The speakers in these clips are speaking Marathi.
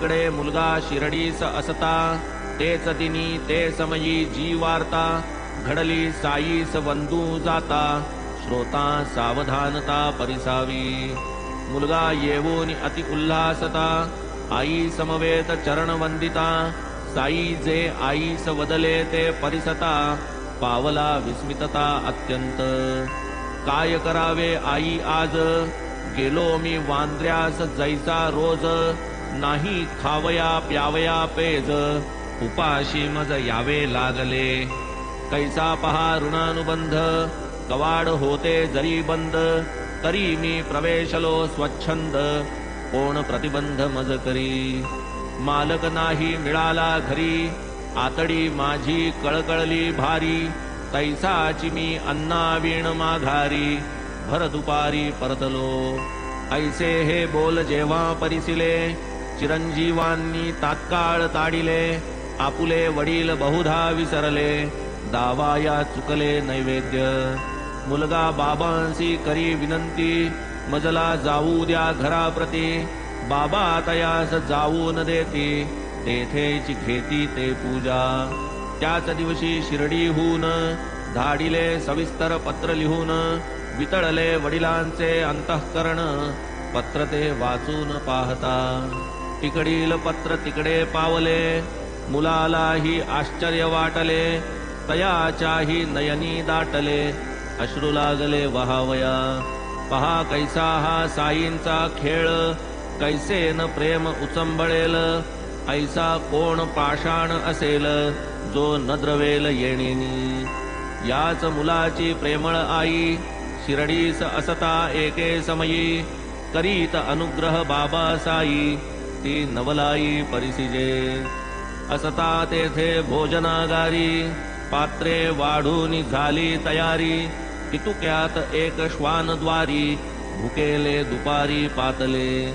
तिकडे मुलगा शिरडीस असता, तेच दिनी ते समयी जी वार्ता, घडली साईस वंदू जाता, श्रोता सावधानता परिसावी. मुलगा येऊन अति उल्हासता, आई समवेत चरण वंदिता, साई जे आईस वदले ते परिसता, पावला विस्मितता अत्यंत. काय करावे आई आज, गेलो मी वांद्र्यास जैसा रोज, नाही खावया प्यावया पेज, उपाशी मज यावे लागले. कैसा पहा ऋणानुबंध, कवाड होते जरी बंद, तरी मी प्रवेशलो स्वच्छंद, कोण प्रतिबंध मज करी. मालक नाही मिळाला घरी, आतडी माझी कळकळली भारी, तैसाची मी अन्नावीण माघारी, भर दुपारी परतलो. ऐसे हे बोल जेव्हा परिसिले, चिरंजीवांनी तात्काळ ताडिले, आपुले वडील बहुधा विसरले, दावाया चुकले नैवेद्य. मुलगा बाबांसी करी विनंती, मजला जाऊ द्या घराप्रती, बाबा तयास जाऊ न देती, तेथेची घेती ते पूजा. त्याच दिवशी शिर्डीहून धाडिले सविस्तर पत्र लिहून, वितळले वडिलांचे अंतःकरण, पत्र ते वाचून पाहता. तिकडील पत्र तिकडे पावले, मुलालाही आश्चर्य वाटले, तयाच्याही नयनी दाटले, अश्रू लागले वहावया. पहा कैसा हा साईंचा खेळ, कैसे न प्रेम उचंबळेल, ऐसा कोण पाषाण असेल, जो न द्रवेल येणेनी. याच मुलाची प्रेमळ आई, शिरडीस असता एके समयी, करीत अनुग्रह बाबा साई, ती नवलाई परिसिजे. असता तेथे भोजनागारी, पात्रे वाढून झाली तयारी, पितुक्यात एक श्वानद्वारी, भुकेले दुपारी पातले.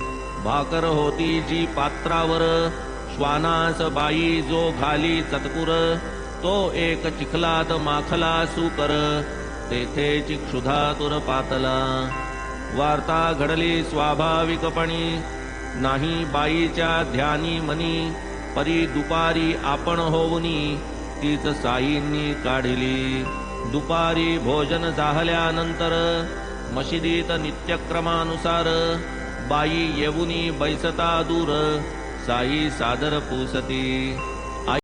भाकर होती जी पात्रावर, श्वानास बाई जो घाली चतकुर, तो एक चिखलात माखला सुकर, तेथेची क्षुधातुर पातला. वार्ता घडली स्वाभाविकपणी, नाही बाईच्या ध्यानी मनी, परी दुपारी आपण होऊनी, तीच साईंनी काढिली. दुपारी भोजन झाल्यानंतर, मशिदीत नित्यक्रमानुसार, बाई येऊनी बैसता दूर, साई सादर पुसती.